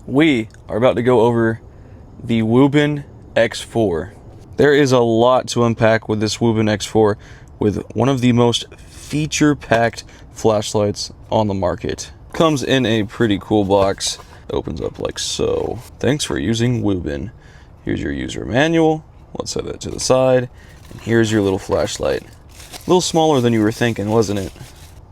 We are about to go over the WUBEN X4. There is a lot to unpack with this WUBEN X4, with one of the most feature-packed flashlights on the market. Comes in a pretty cool box. Opens up like so. Thanks for using WUBEN. Here's your user manual. Let's set that to the side. And here's your little flashlight. A little smaller than you were thinking, wasn't it?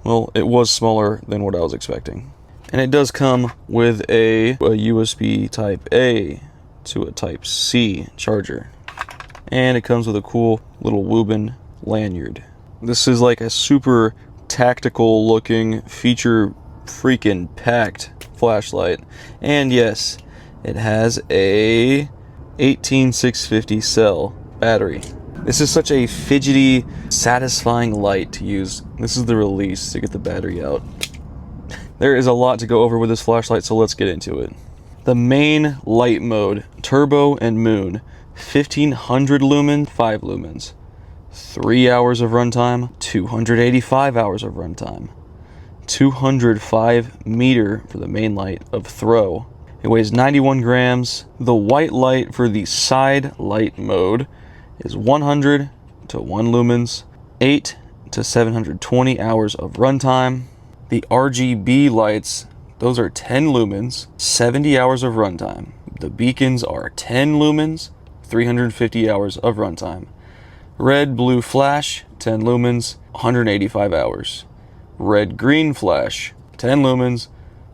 Well, it was smaller than what I was expecting. And it does come with a USB Type A to a Type C charger. And it comes with a cool little WUBEN lanyard. This is like a super tactical looking, feature freaking packed flashlight. And yes, it has a 18650 cell battery. This is such a fidgety, satisfying light to use. This is the release to get the battery out. There is a lot to go over with this flashlight, so let's get into it. The main light mode, turbo and moon, 1500 lumen, 5 lumens, 3 hours of runtime, 285 hours of runtime, 205 meter for the main light of throw. It weighs 91 grams. The white light for the side light mode is 100 to 1 lumens, 8 to 720 hours of runtime. The RGB lights, those are 10 lumens, 70 hours of runtime. The beacons are 10 lumens, 350 hours of runtime. Red blue flash, 10 lumens, 185 hours. Red green flash, 10 lumens,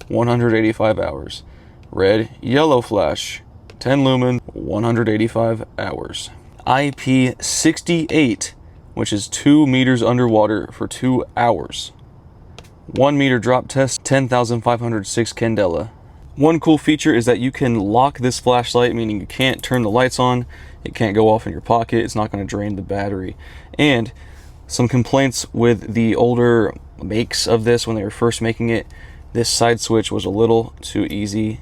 185 hours. Red yellow flash, 10 lumens, 185 hours. IP68, which is 2 meters underwater for 2 hours. 1 meter drop test, 10,506 candela. One cool feature is that you can lock this flashlight, meaning you can't turn the lights on, it can't go off in your pocket, it's not going to drain the battery. And some complaints with the older makes of this when they were first making it, this side switch was a little too easy,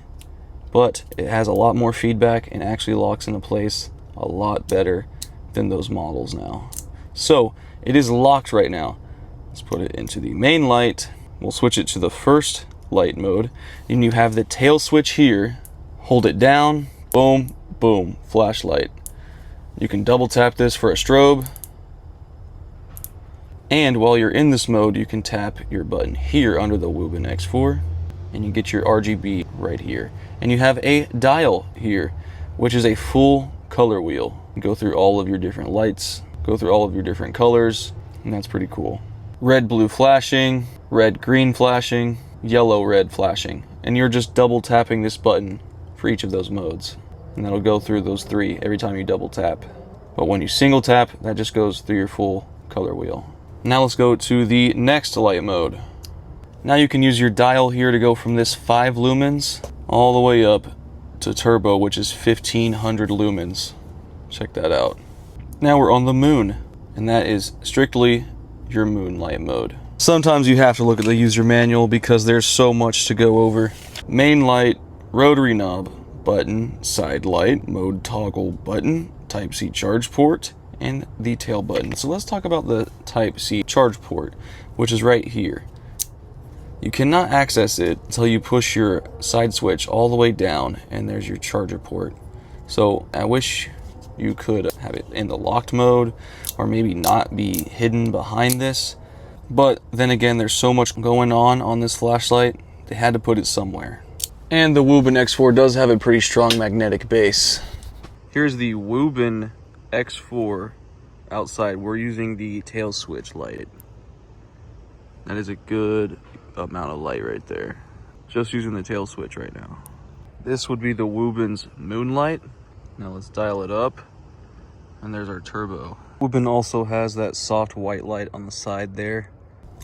but it has a lot more feedback and actually locks into place a lot better than those models now. So it is locked right now. Let's put it into the main light. We'll switch it to the first light mode, and you have the tail switch here. Hold it down, boom, boom, flashlight. You can double tap this for a strobe, and while you're in this mode, you can tap your button here under the WUBEN X4, and you get your RGB right here. And you have a dial here, which is a full color wheel. You go through all of your different lights, go through all of your different colors, and that's pretty cool. Red blue flashing, red green flashing, yellow red flashing, and you're just double tapping this button for each of those modes, and that'll go through those 3 every time you double tap. But when you single tap, that just goes through your full color wheel. Now let's go to the next light mode. Now you can use your dial here to go from this 5 lumens all the way up to turbo, which is 1500 lumens. Check that out. Now we're on the moon, and that is strictly your moonlight mode. Sometimes you have to look at the user manual because there's so much to go over. Main light, rotary knob, button, side light, mode toggle button, Type C charge port, and the tail button. So let's talk about the Type C charge port, which is right here. You cannot access it until you push your side switch all the way down, and there's your charger port. So I wish you could have it in the locked mode, or maybe not be hidden behind this. But then again, there's so much going on this flashlight, they had to put it somewhere. And the WUBEN X4 does have a pretty strong magnetic base. Here's the WUBEN X4 outside. We're using the tail switch light. That is a good amount of light right there. Just using the tail switch right now. This would be the WUBEN's moonlight. Now let's dial it up, and there's our turbo. WUBEN also has that soft white light on the side there.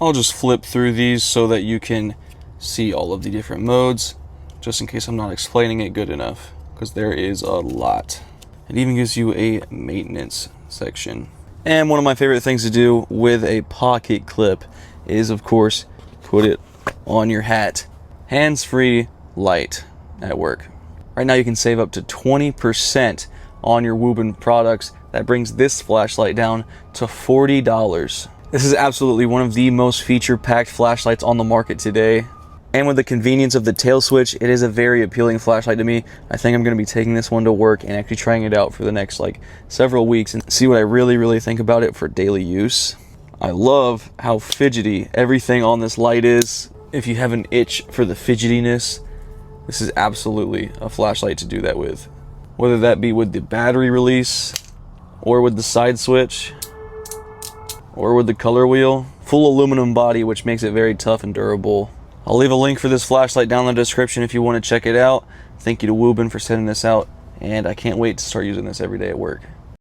I'll just flip through these so that you can see all of the different modes, just in case I'm not explaining it good enough, because there is a lot. It even gives you a maintenance section. And one of my favorite things to do with a pocket clip is, of course, put it on your hat. Hands-free light at work. Right now you can save up to 20% on your WUBEN products. That brings this flashlight down to $40. This is absolutely one of the most feature-packed flashlights on the market today. And with the convenience of the tail switch, it is a very appealing flashlight to me. I think I'm going to be taking this one to work and actually trying it out for the next like several weeks and see what I really think about it for daily use. I love how fidgety everything on this light is. If you have an itch for the fidgetiness, this is absolutely a flashlight to do that with. Whether that be with the battery release, or with the side switch, or with the color wheel. Full aluminum body, which makes it very tough and durable. I'll leave a link for this flashlight down in the description if you want to check it out. Thank you to WUBEN for sending this out, and I can't wait to start using this every day at work.